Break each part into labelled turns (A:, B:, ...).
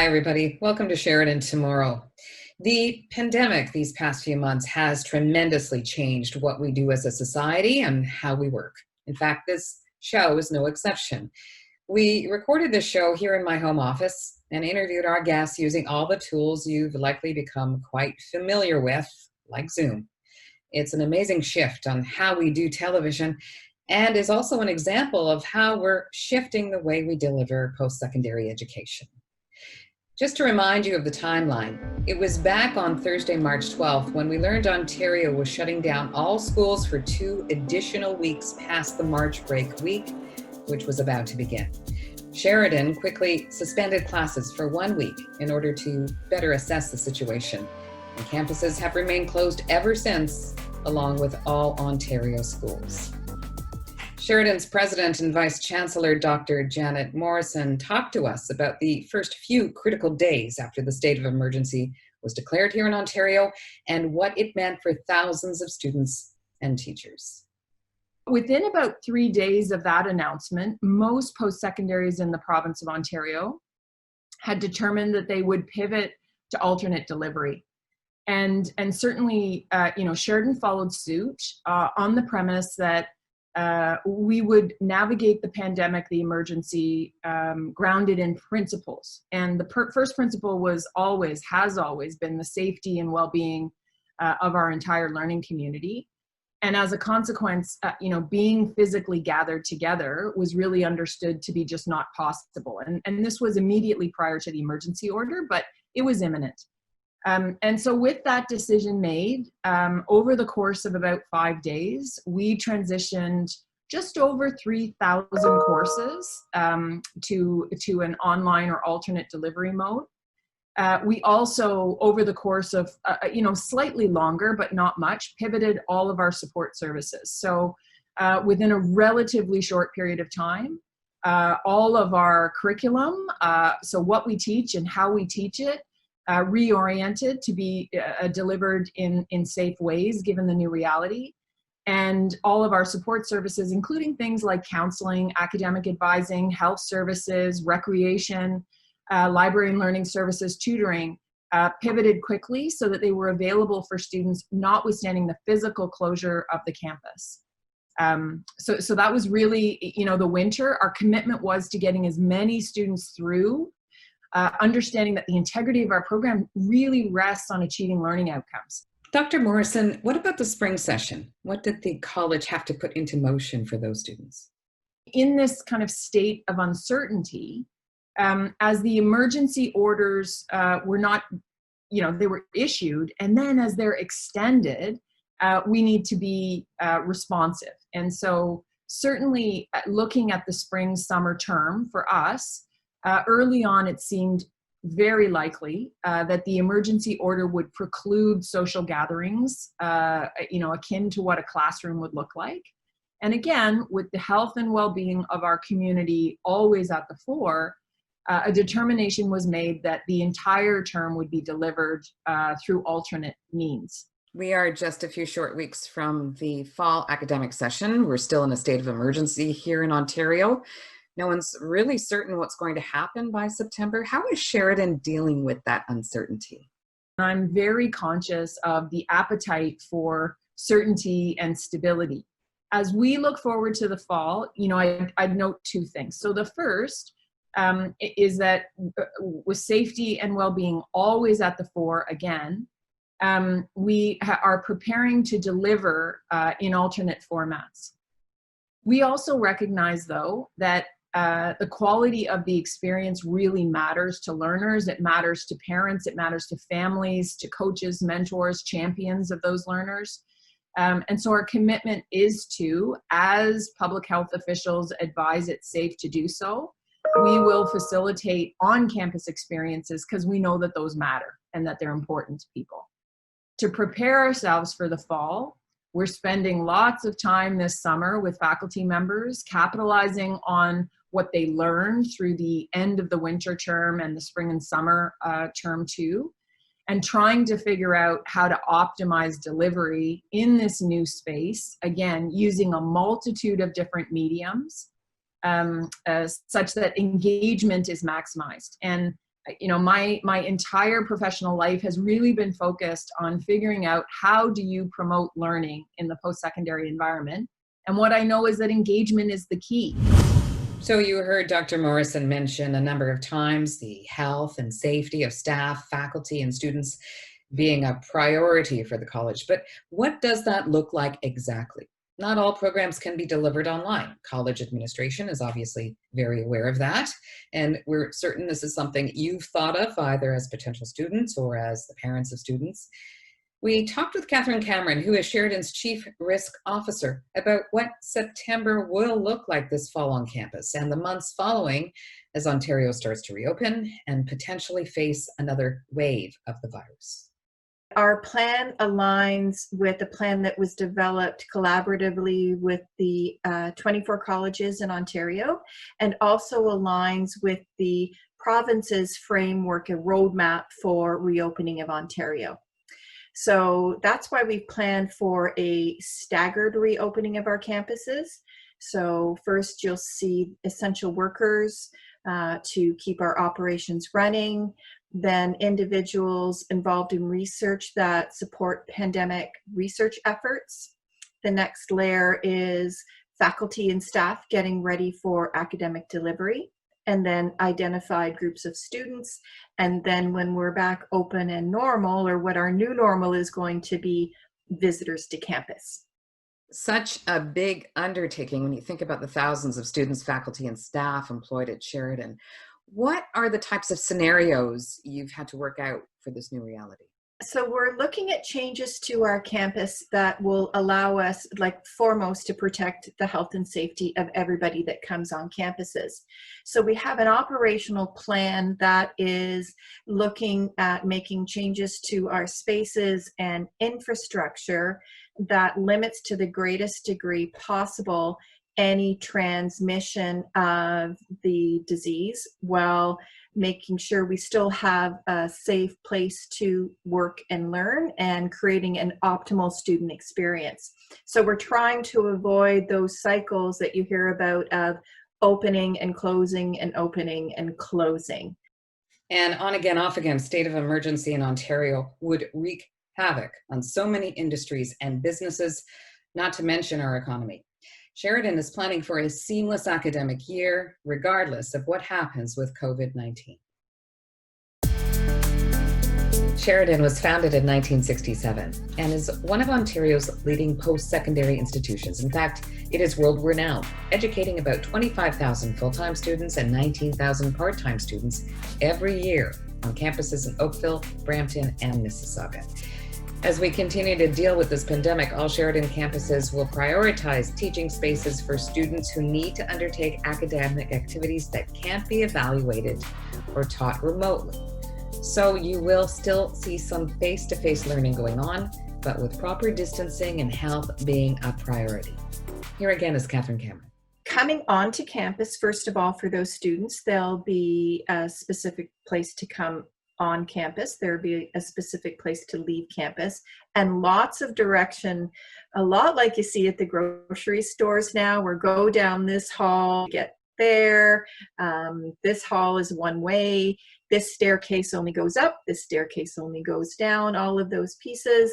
A: Hi, everybody. Welcome to Sheridan Tomorrow. The pandemic these past few months has tremendously changed what we do as a society and how we work. In fact, this show is no exception. We recorded this show here in my home office and interviewed our guests using all the tools you've likely become quite familiar with, like Zoom. It's an amazing shift on how we do television and is also an example of how we're shifting the way we deliver post-secondary education. Just to remind you of the timeline, it was back on Thursday, March 12th, when we learned Ontario was shutting down all schools for 2 additional weeks past the March break week, which was about to begin. Sheridan quickly suspended classes for 1 week in order to better assess the situation. And campuses have remained closed ever since, along with all Ontario schools. Sheridan's President and Vice Chancellor, Dr. Janet Morrison, talked to us about the first few critical days after the state of emergency was declared here in Ontario and what it meant for thousands of students and teachers.
B: Within about 3 days of that announcement, most post-secondaries in the province of Ontario had determined that they would pivot to alternate delivery. And certainly, Sheridan followed suit on the premise that we would navigate the pandemic, the emergency, grounded in principles. And the first principle has always been the safety and well-being of our entire learning community. And as a consequence, being physically gathered together was really understood to be just not possible. And this was immediately prior to the emergency order, but it was imminent. And so with that decision made, over the course of about 5 days, we transitioned just over 3,000 courses to an online or alternate delivery mode. We also, over the course of, slightly longer, but not much, pivoted all of our support services. So within a relatively short period of time, all of our curriculum, so what we teach and how we teach it, reoriented to be delivered in safe ways given the new reality. And all of our support services, including things like counseling, academic advising, health services, recreation, library and learning services, tutoring, pivoted quickly so that they were available for students notwithstanding the physical closure of the campus. So that was really, the winter. Our commitment was to getting as many students through, understanding that the integrity of our program really rests on achieving learning outcomes.
A: Dr. Morrison, what about the spring session? What did the college have to put into motion for those students?
B: In this kind of state of uncertainty, as the emergency orders were not, they were issued, and then as they're extended, we need to be responsive. And so certainly looking at the spring summer term for us, early on, it seemed very likely that the emergency order would preclude social gatherings, akin to what a classroom would look like. And again, with the health and well-being of our community always at the fore, a determination was made that the entire term would be delivered through alternate means.
A: We are just a few short weeks from the fall academic session. We're still in a state of emergency here in Ontario. No one's really certain what's going to happen by September. How is Sheridan dealing with that uncertainty?
B: I'm very conscious of the appetite for certainty and stability. As we look forward to the fall, I'd note 2 things. So the first is that with safety and well-being always at the fore again, we are preparing to deliver in alternate formats. We also recognize, though, that the quality of the experience really matters to learners. It matters to parents. It matters to families, to coaches, mentors, champions of those learners. And so our commitment is to, as public health officials advise it's safe to do so, we will facilitate on-campus experiences because we know that those matter and that they're important to people. To prepare ourselves for the fall, we're spending lots of time this summer with faculty members, capitalizing on what they learned through the end of the winter term and the spring and summer term too, and trying to figure out how to optimize delivery in this new space, again, using a multitude of different mediums, such that engagement is maximized. And my entire professional life has really been focused on figuring out how do you promote learning in the post-secondary environment. And what I know is that engagement is the key.
A: So you heard Dr. Morrison mention a number of times the health and safety of staff, faculty, and students being a priority for the college. But what does that look like exactly? Not all programs can be delivered online. College administration is obviously very aware of that. And we're certain this is something you've thought of either as potential students or as the parents of students. We talked with Catherine Cameron, who is Sheridan's Chief Risk Officer, about what September will look like this fall on campus and the months following as Ontario starts to reopen and potentially face another wave of the virus.
C: Our plan aligns with a plan that was developed collaboratively with the 24 colleges in Ontario, and also aligns with the province's framework and roadmap for reopening of Ontario. So that's why we've planned for a staggered reopening of our campuses. So first you'll see essential workers to keep our operations running, then individuals involved in research that support pandemic research efforts. The next layer is faculty and staff getting ready for academic delivery, and then identified groups of students. And then when we're back open and normal, or what our new normal is going to be, visitors to campus.
A: Such a big undertaking when you think about the thousands of students, faculty, and staff employed at Sheridan. What are the types of scenarios you've had to work out for this new reality?
C: So we're looking at changes to our campus that will allow us, foremost, to protect the health and safety of everybody that comes on campuses. So we have an operational plan that is looking at making changes to our spaces and infrastructure that limits to the greatest degree possible any transmission of the disease, while making sure we still have a safe place to work and learn, and creating an optimal student experience. So we're trying to avoid those cycles that you hear about of opening and closing and opening and closing.
A: And on again, off again, state of emergency in Ontario would wreak havoc on so many industries and businesses, not to mention our economy. Sheridan is planning for a seamless academic year, regardless of what happens with COVID-19. Sheridan was founded in 1967 and is one of Ontario's leading post-secondary institutions. In fact, it is world-renowned, educating about 25,000 full-time students and 19,000 part-time students every year on campuses in Oakville, Brampton, and Mississauga. As we continue to deal with this pandemic, all Sheridan campuses will prioritize teaching spaces for students who need to undertake academic activities that can't be evaluated or taught remotely. So you will still see some face-to-face learning going on, but with proper distancing and health being a priority. Here again is Catherine Cameron.
C: Coming onto campus, first of all, for those students, there'll be a specific place to come on campus. There'll be a specific place to leave campus, and lots of direction, a lot like you see at the grocery stores now, where go down this hall, get there, this hall is one way, this staircase only goes up, this staircase only goes down, all of those pieces.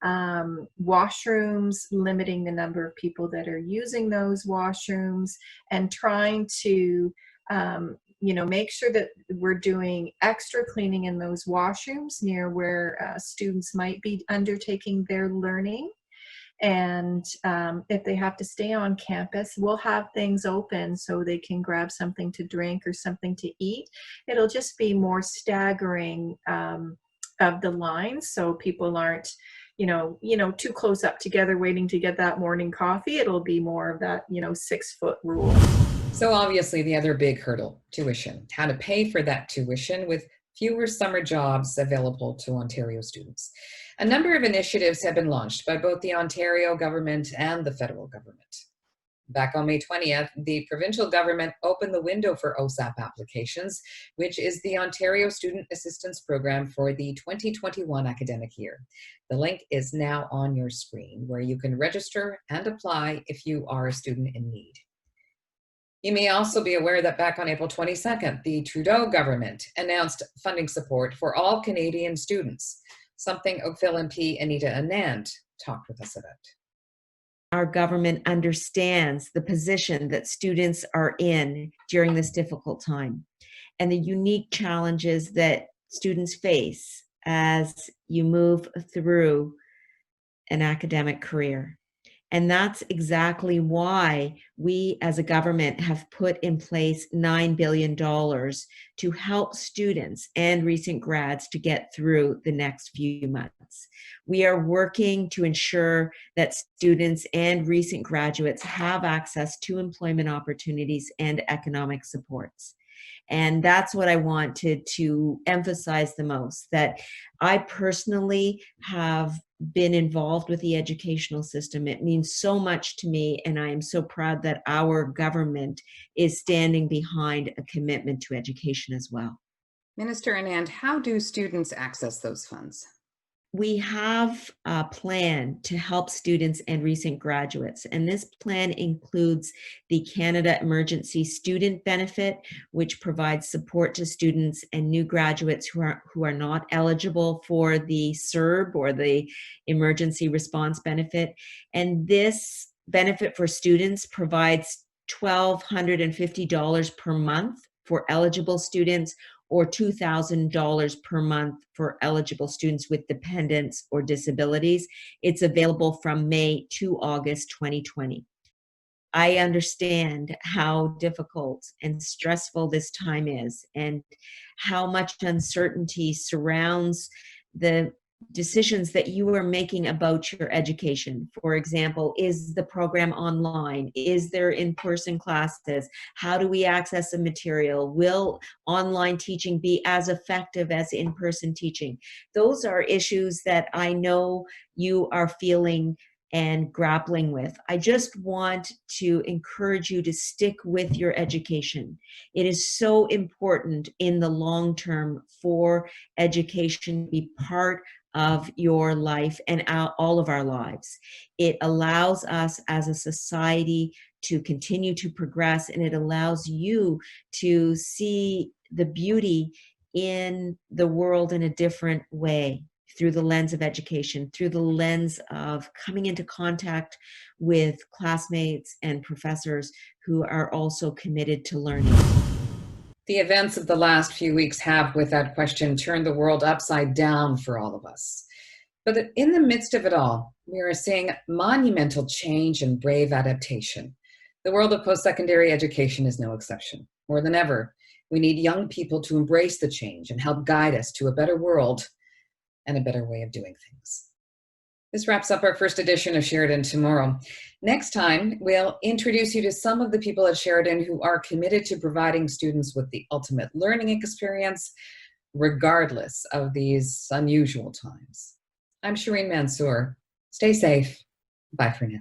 C: Washrooms, limiting the number of people that are using those washrooms, and trying to make sure that we're doing extra cleaning in those washrooms near where students might be undertaking their learning. And if they have to stay on campus, we'll have things open so they can grab something to drink or something to eat. It'll just be more staggering of the lines, so people aren't too close up together waiting to get that morning coffee. It'll be more of that 6-foot rule.
A: So obviously the other big hurdle, tuition. How to pay for that tuition with fewer summer jobs available to Ontario students. A number of initiatives have been launched by both the Ontario government and the federal government. Back on May 20th, the provincial government opened the window for OSAP applications, which is the Ontario Student Assistance Program for the 2021 academic year. The link is now on your screen, where you can register and apply if you are a student in need. You may also be aware that back on April 22nd, the Trudeau government announced funding support for all Canadian students, something Oakville MP Anita Anand talked with us about.
D: Our government understands the position that students are in during this difficult time and the unique challenges that students face as you move through an academic career. And that's exactly why we as a government have put in place $9 billion to help students and recent grads to get through the next few months. We are working to ensure that students and recent graduates have access to employment opportunities and economic supports. And that's what I wanted to emphasize the most, that I personally have been involved with the educational system. It means so much to me, and I am so proud that our government is standing behind a commitment to education as well.
A: Minister Anand, how do students access those funds?
D: We have a plan to help students and recent graduates, and this plan includes the Canada Emergency Student Benefit, which provides support to students and new graduates who are not eligible for the CERB or the Emergency Response Benefit. And this benefit for students provides $1,250 per month for eligible students, or $2,000 per month for eligible students with dependents or disabilities. It's available from May to August 2020. I understand how difficult and stressful this time is and how much uncertainty surrounds the decisions that you are making about your education. For example, is the program online? Is there in-person classes? How do we access the material? Will online teaching be as effective as in-person teaching? Those are issues that I know you are feeling and grappling with. I just want to encourage you to stick with your education. It is so important in the long term for education to be part of your life and all of our lives. It allows us as a society to continue to progress, and it allows you to see the beauty in the world in a different way, through the lens of education, through the lens of coming into contact with classmates and professors who are also committed to learning.
A: The events of the last few weeks have, without question, turned the world upside down for all of us. But in the midst of it all, we are seeing monumental change and brave adaptation. The world of post-secondary education is no exception. More than ever, we need young people to embrace the change and help guide us to a better world and a better way of doing things. This wraps up our first edition of Sheridan Tomorrow. Next time, we'll introduce you to some of the people at Sheridan who are committed to providing students with the ultimate learning experience, regardless of these unusual times. I'm Shireen Mansour. Stay safe. Bye for now.